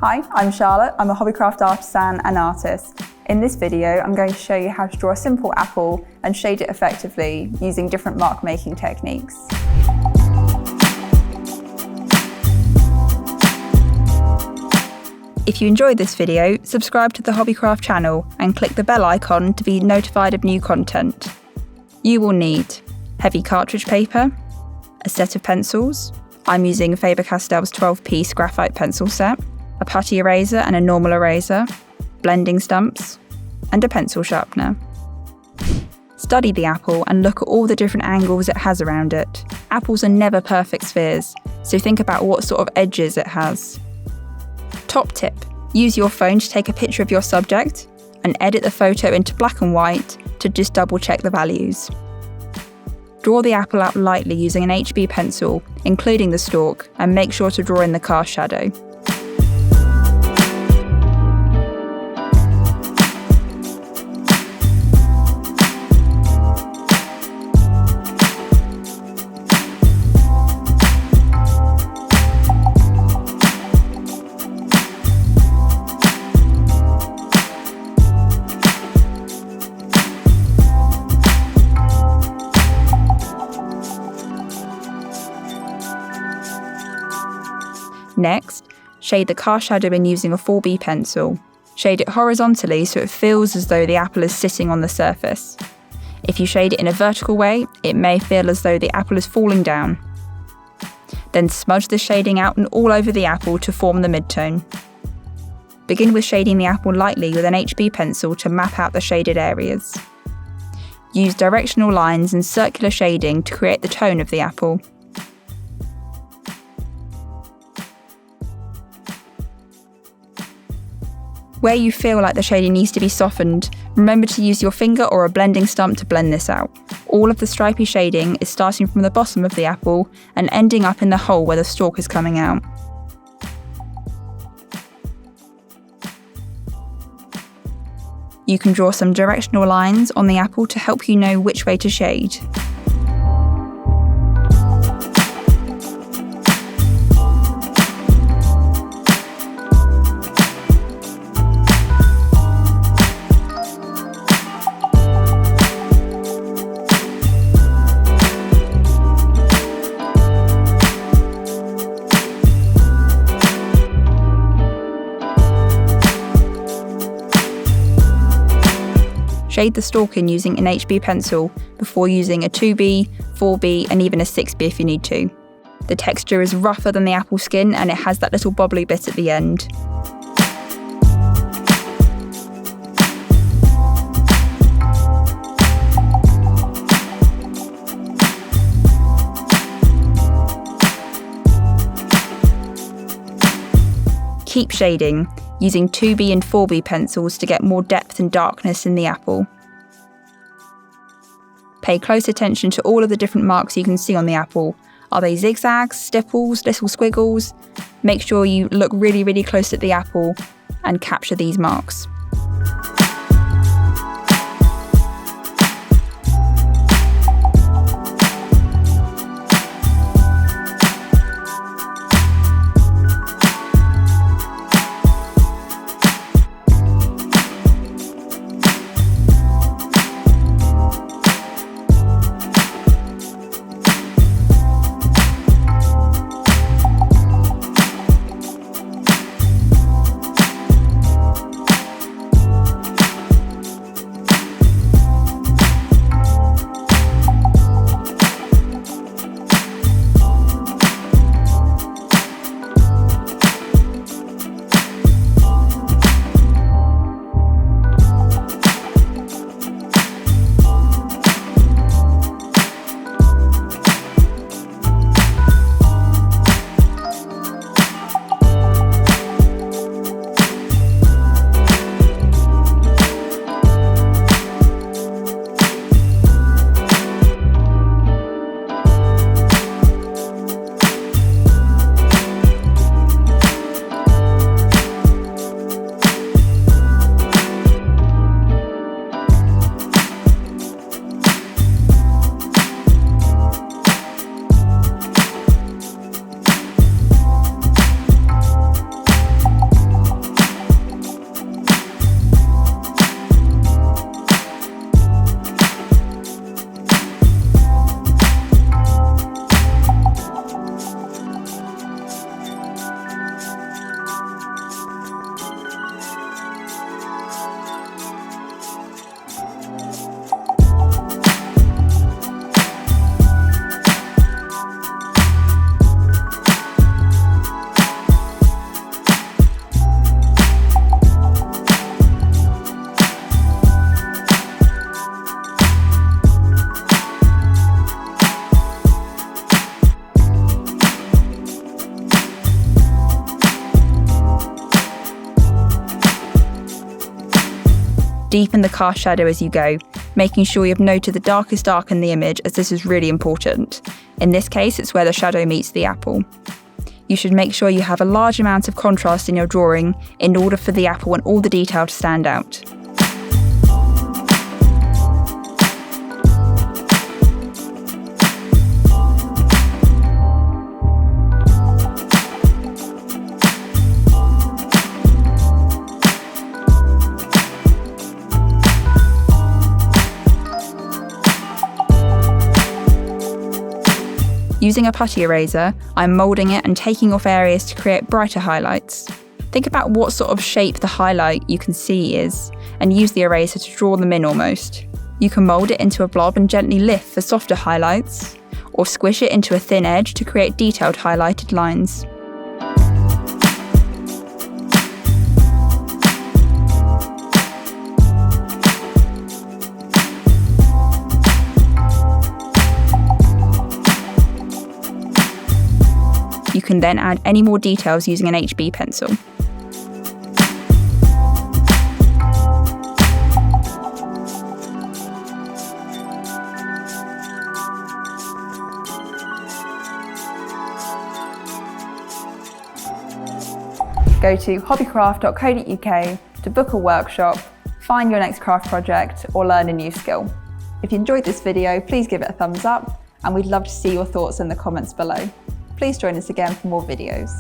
Hi, I'm Charlotte. I'm a hobbycraft artisan and artist. In this video, I'm going to show you how to draw a simple apple and shade it effectively using different mark making techniques. If you enjoyed this video, subscribe to the Hobbycraft channel and click the bell icon to be notified of new content. You will need heavy cartridge paper, a set of pencils. I'm using Faber-Castell's 12-piece graphite pencil set, a putty eraser and a normal eraser, blending stumps, and a pencil sharpener. Study the apple and look at all the different angles it has around it. Apples are never perfect spheres, so think about what sort of edges it has. Top tip: use your phone to take a picture of your subject and edit the photo into black and white to just double check the values. Draw the apple out lightly using an HB pencil, including the stalk, and make sure to draw in the cast shadow. Next, shade the cast shadow in using a 4B pencil. Shade it horizontally so it feels as though the apple is sitting on the surface. If you shade it in a vertical way, it may feel as though the apple is falling down. Then smudge the shading out and all over the apple to form the midtone. Begin with shading the apple lightly with an HB pencil to map out the shaded areas. Use directional lines and circular shading to create the tone of the apple. Where you feel like the shading needs to be softened, remember to use your finger or a blending stump to blend this out. All of the stripy shading is starting from the bottom of the apple and ending up in the hole where the stalk is coming out. You can draw some directional lines on the apple to help you know which way to shade. Shade the stalk in using an HB pencil before using a 2B, 4B and even a 6B if you need to. The texture is rougher than the apple skin and it has that little bobbly bit at the end. Keep shading, using 2B and 4B pencils to get more depth and darkness in the apple. Pay close attention to all of the different marks you can see on the apple. Are they zigzags, stipples, little squiggles? Make sure you look really close at the apple and capture these marks. Deepen the cast shadow as you go, making sure you've noted the darkest dark in the image, as this is really important. In this case, it's where the shadow meets the apple. You should make sure you have a large amount of contrast in your drawing in order for the apple and all the detail to stand out. Using a putty eraser, I'm moulding it and taking off areas to create brighter highlights. Think about what sort of shape the highlight you can see is, and use the eraser to draw them in almost. You can mould it into a blob and gently lift for softer highlights, or squish it into a thin edge to create detailed highlighted lines. You can then add any more details using an HB pencil. Go to hobbycraft.co.uk to book a workshop, find your next craft project, or learn a new skill. If you enjoyed this video, please give it a thumbs up, and we'd love to see your thoughts in the comments below. Please join us again for more videos.